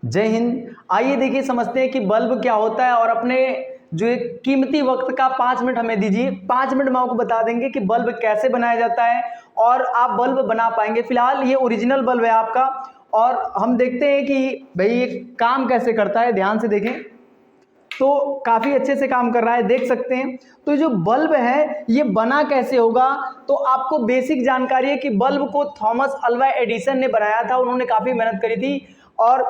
जय हिंद। आइए देखिए समझते हैं कि बल्ब क्या होता है और अपने जो एक कीमती वक्त का 5 मिनट हमें दीजिए। 5 मिनट में आपको बता देंगे कि बल्ब कैसे बनाया जाता है और आप बल्ब बना पाएंगे। फिलहाल ये ओरिजिनल बल्ब है आपका और हम देखते हैं कि भाई ये काम कैसे करता है। ध्यान से देखें तो काफ़ी अच्छे से काम कर रहा है, देख सकते हैं। तो जो बल्ब है ये बना कैसे होगा, तो आपको बेसिक जानकारी है कि बल्ब को थॉमस अल्वा एडिसन ने बनाया था। उन्होंने काफ़ी मेहनत करी थी और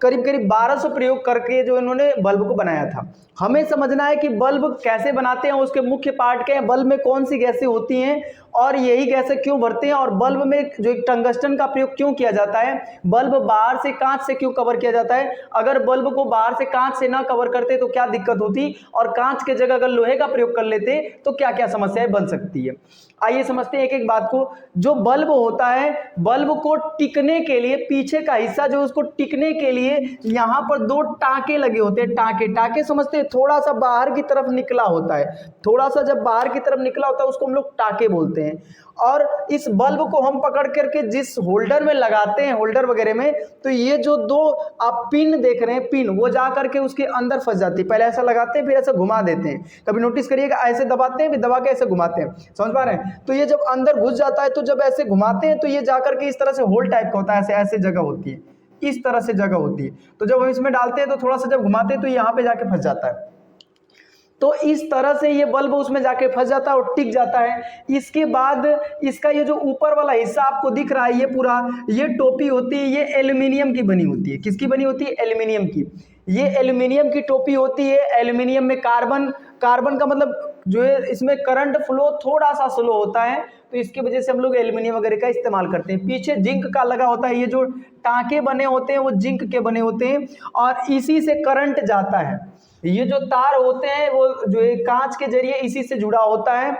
करीब करीब 1200 प्रयोग करके जो इन्होंने बल्ब को बनाया था। हमें समझना है कि बल्ब कैसे बनाते हैं, उसके मुख्य पार्ट क्या है, बल्ब में कौन सी गैसें होती हैं और यही गैसें क्यों भरते हैं, और बल्ब में जो एक टंगस्टन का प्रयोग क्यों किया जाता है, बल्ब बाहर से कांच से क्यों कवर किया जाता है, अगर बल्ब को बाहर से कांच से ना कवर करते तो क्या दिक्कत होती, और कांच के जगह अगर लोहे का प्रयोग कर लेते तो क्या क्या समस्याएं बन सकती है। आइए समझते हैं एक एक बात को। जो बल्ब होता है, बल्ब को टिकने के लिए पीछे का हिस्सा जो उसको टिकने के लिए यहाँ पर 2 टाँके लगे होते हैं। टाँके टाँके समझते हैं, थोड़ा सा बाहर की तरफ निकला होता है, थोड़ा सा जब बाहर की तरफ निकला होता है उसको हम लोग टाँके बोलते हैं। और इस बल्ब को हम पकड़ करके जिस होल्डर में लगाते हैं, होल्डर वगैरह में, तो ये जो 2 आप पिन देख रहे हैं, पिन वो जा करके उसके अंदर फंस जाती है। पहले ऐसा लगाते हैं फिर ऐसा घुमा देते हैं, कभी नोटिस करिएगा, ऐसे दबाते हैं फिर दबा के ऐसे घुमाते हैं, समझ पा रहे हैं। तो ये जब अंदर घुस जाता है तो जब ऐसे घुमाते हैं तो ये जाकर के इस तरह से होल टाइप का होता है, ऐसे ऐसे जगह होती है, इस तरह से जगह होती है। तो जब हम इसमें डालते हैं तो थोड़ा सा जब घुमाते हैं तो यहाँ पे जाके फंस जाता है। तो इस तरह से ये बल्ब उसमें जाके फंस जाता है और टिक जाता है। इसके बाद इसका ये जो ऊपर वाला हिस्सा आपको दिख रहा है, ये पूरा ये टोपी होती है, ये एल्यूमिनियम की बनी होती है। किसकी बनी होती है? एल्यूमिनियम की। ये एल्यूमिनियम की टोपी होती है। एल्यूमिनियम में कार्बन, कार्बन का मतलब जो है इसमें करंट फ्लो थोड़ा सा स्लो होता है, तो इसकी वजह से हम लोग एल्यूमिनियम वगैरह का इस्तेमाल करते हैं। पीछे जिंक का लगा होता है, ये जो टाँके बने होते हैं वो जिंक के बने होते हैं और इसी से करंट जाता है। ये जो तार होते हैं वो जो है कांच के जरिए इसी से जुड़ा होता है।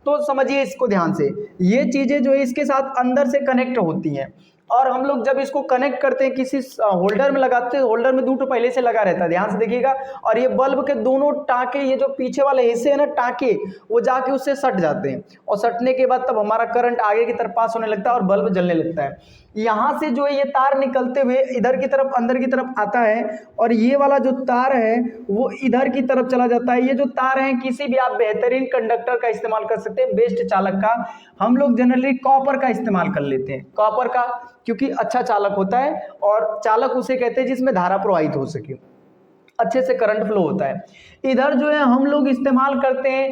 तो समझिए इसको ध्यान से, ये चीजें जो है इसके साथ अंदर से कनेक्ट होती हैं और हम लोग जब इसको कनेक्ट करते हैं किसी होल्डर में लगाते हैं, होल्डर में 2 तो पहले से लगा रहता है, ध्यान से देखिएगा। और ये बल्ब के दोनों टाँके, ये जो पीछे वाले हिस्से हैं ना टाँके, वो जाके उससे सट जाते हैं और सटने के बाद तब हमारा करंट आगे की तरफ पास होने लगता है और बल्ब जलने लगता है। यहाँ से जो है ये तार निकलते हुए इधर की तरफ अंदर की तरफ आता है और ये वाला जो तार है वो इधर की तरफ चला जाता है। ये जो तार है किसी भी आप बेहतरीन कंडक्टर का इस्तेमाल कर सकते हैं, बेस्ट चालक का। हम लोग जनरली कॉपर का इस्तेमाल कर लेते हैं, कॉपर का, क्योंकि अच्छा चालक होता है और चालक उसे कहते हैं जिसमें धारा प्रवाहित हो सके, अच्छे से करंट फ्लो होता है। इधर जो है हम लोग इस्तेमाल करते हैं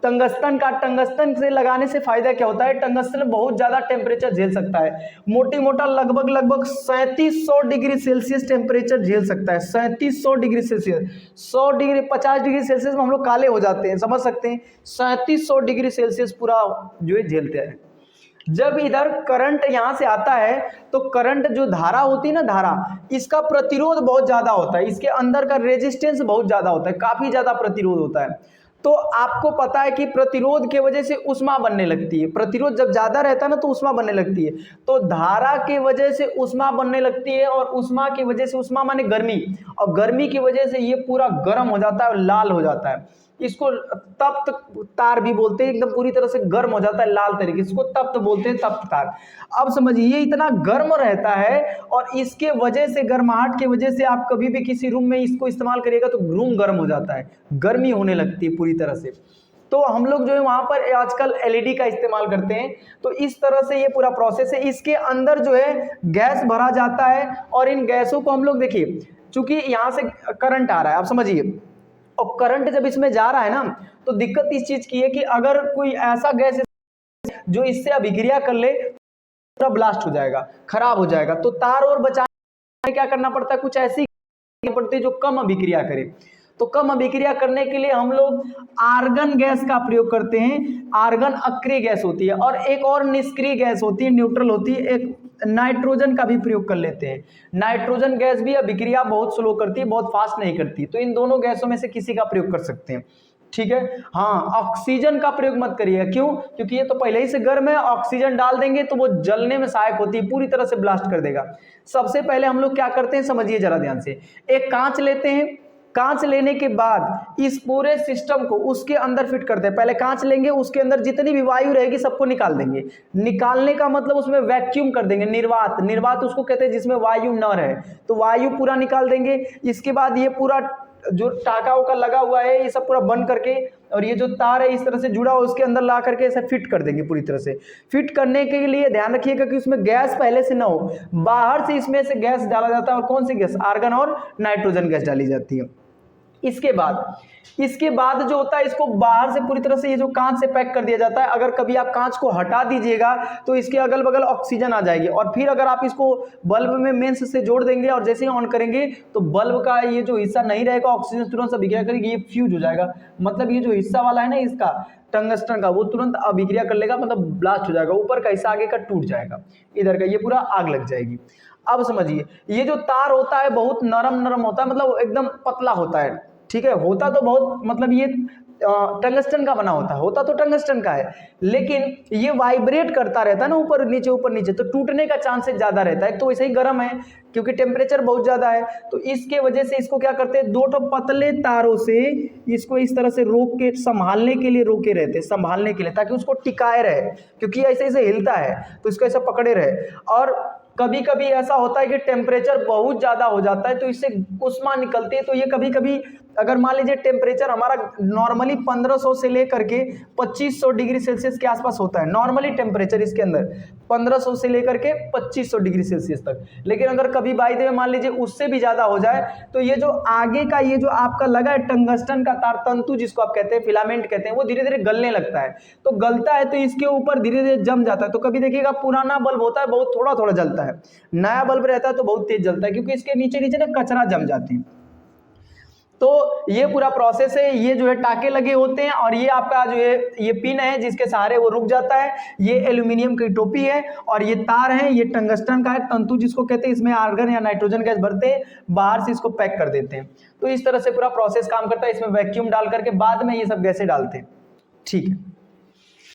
टंगस्टन का। टंगस्टन से लगाने से फायदा क्या होता है, टंगस्टन बहुत ज्यादा टेम्परेचर झेल सकता है, मोटी मोटा लगभग 3700 डिग्री सेल्सियस टेम्परेचर झेल सकता है। 3700 degree Celsius, 100 degree 50 degree Celsius में हम लोग काले हो जाते हैं, समझ सकते हैं। 3700 डिग्री सेल्सियस पूरा जो है झेलते हैं। जब इधर करंट यहां से आता है तो करंट जो धारा होती है ना, धारा, इसका प्रतिरोध बहुत ज्यादा होता है, इसके अंदर का रेजिस्टेंस बहुत ज्यादा होता है, काफी ज्यादा प्रतिरोध होता है। तो आपको पता है कि प्रतिरोध की वजह से ऊष्मा बनने लगती है, प्रतिरोध जब ज्यादा रहता है ना तो ऊष्मा बनने लगती है। तो धारा की वजह से ऊष्मा बनने लगती है और ऊष्मा की वजह से, ऊष्मा माने गर्मी, और गर्मी की वजह से ये पूरा गर्म हो जाता है और लाल हो जाता है। इसको तप्त तार भी बोलते हैं, एकदम पूरी तरह से गर्म हो जाता है लाल तरीके से, इसको तप्त बोलते हैं, तप्त तार। अब समझिए ये इतना गर्म रहता है और इसके वजह से, गर्माहट की वजह से आप कभी भी किसी रूम में इसको इस्तेमाल करिएगा तो रूम गर्म हो जाता है, गर्मी होने लगती है पूरी तरह से। तो हम लोग जो है वहां पर आजकल एलईडी का इस्तेमाल करते हैं। तो इस तरह से ये पूरा प्रोसेस है। इसके अंदर जो है गैस भरा जाता है और इन गैसों को हम लोग, देखिए चूंकि यहाँ से करंट आ रहा है, आप समझिए, और करंट जब इसमें जा रहा है ना तो दिक्कत इस चीज की है कि अगर कोई ऐसा गैस जो इससे अभिक्रिया कर ले, पूरा ब्लास्ट हो जाएगा, खराब हो जाएगा। तो तार और बचाने क्या करना पड़ता है, कुछ ऐसी पड़ती है जो कम अभिक्रिया करे। तो कम अभिक्रिया करने के लिए हम लोग आर्गन गैस का प्रयोग करते हैं। आर्गन अक्रिय गैस होती है और एक और निष्क्रिय गैस होती है, न्यूट्रल होती है, एक नाइट्रोजन का भी प्रयोग कर लेते हैं। नाइट्रोजन गैस भी अभिक्रिया बहुत स्लो करती है, बहुत फास्ट नहीं करती। तो इन दोनों गैसों में से किसी का प्रयोग कर सकते हैं, ठीक है। हाँ, ऑक्सीजन का प्रयोग मत करिएगा, क्यों? क्योंकि ये तो पहले ही से गर्म है, ऑक्सीजन डाल देंगे तो वो जलने में सहायक होती है, पूरी तरह से ब्लास्ट कर देगा। सबसे पहले हम लोग क्या करते हैं, समझिए जरा ध्यान से। एक कांच लेते हैं, कांच लेने के बाद इस पूरे सिस्टम को उसके अंदर फिट करते हैं। पहले कांच लेंगे, उसके अंदर जितनी भी वायु रहेगी सबको निकाल देंगे। निकालने का मतलब उसमें वैक्यूम कर देंगे, निर्वात। निर्वात उसको कहते हैं जिसमें वायु न रहे, तो वायु पूरा निकाल देंगे। इसके बाद ये पूरा जो टाका उका लगा हुआ है ये सब पूरा बंद करके, और ये जो तार है इस तरह से जुड़ा हुआ उसके अंदर ला करके ऐसे फिट कर देंगे पूरी तरह से। फिट करने के लिए ध्यान रखिएगा कि उसमें गैस पहले से ना हो, बाहर से इसमें से गैस डाला जाता है। और कौन सी गैस? आर्गन और नाइट्रोजन गैस डाली जाती है। इसके बाद जो होता है इसको बाहर से पूरी तरह से ये जो कांच से पैक कर दिया जाता है। अगर कभी आप कांच को हटा दीजिएगा तो इसके अगल बगल ऑक्सीजन आ जाएगी, और फिर अगर आप इसको बल्ब में मेंस से जोड़ देंगे और जैसे ही ऑन करेंगे तो बल्ब का ये जो हिस्सा नहीं रहेगा, ऑक्सीजन तुरंत अभिक्रिया करेगी, ये फ्यूज हो जाएगा। मतलब ये जो हिस्सा वाला है ना इसका टंगस्टन का, वो तुरंत अभिक्रिया कर लेगा, मतलब ब्लास्ट हो जाएगा, ऊपर का हिस्सा आगे का टूट जाएगा, इधर का ये पूरा आग लग जाएगी। अब समझिए, ये जो तार होता है बहुत नरम नरम होता है, मतलब एकदम पतला होता है, ठीक है। होता तो बहुत, मतलब ये टंगस्टन का बना होता तो टंगस्टन का है, लेकिन ये वाइब्रेट करता रहता है ना, ऊपर नीचे, तो टूटने का चांसेस ज्यादा रहता है। एक तो वैसे ही गर्म है क्योंकि टेम्परेचर बहुत ज्यादा है, तो इसके वजह से इसको क्या करते हैं, दो तो पतले तारों से इसको इस तरह से रोक के संभालने के लिए रोके रहते हैं, संभालने के लिए, ताकि उसको टिकाए रहे, क्योंकि ऐसे ऐसे हिलता है तो इसको ऐसा पकड़े रहे। और कभी कभी ऐसा होता है कि टेम्परेचर बहुत ज़्यादा हो जाता है तो इससे उष्मा निकलती है, तो ये कभी कभी अगर मान लीजिए टेम्परेचर हमारा नॉर्मली 1500 से लेकर के 2500 डिग्री सेल्सियस के आसपास होता है, नॉर्मली टेम्परेचर इसके अंदर 1500 से लेकर के 2500 डिग्री सेल्सियस तक। लेकिन अगर कभी बाई द वे मान लीजिए उससे भी ज़्यादा हो जाए तो ये जो आगे का ये जो आपका लगा है टंगस्टन का तार, तंतु जिसको आप कहते हैं, फिलामेंट कहते हैं, वो धीरे धीरे गलने लगता है। तो गलता है तो इसके ऊपर धीरे धीरे जम जाता है। तो कभी देखिएगा पुराना बल्ब होता है बहुत थोड़ा थोड़ा जलता है, नया बल्ब रहता है तो बहुत तेज जलता है, क्योंकि इसके नीचे नीचे ना कचरा जम जाते हैं। तो ये पूरा प्रोसेस है, ये जो है टाके लगे होते हैं, और ये आपका जो है ये पिन है जिसके सहारे वो रुक जाता है। ये एल्यूमिनियम की टोपी है, और ये तार है, ये टंगस्टन का है, तंतु जिसको कहते हैं, इसमें आर्गन या नाइट्रोजन गैस भरते हैं, बाहर से इसको पैक कर देते हैं। तो इस तरह से पूरा प्रोसेस काम करता है। इसमें वैक्यूम डाल करके बाद में ये सब गैसें डालते हैं, ठीक है।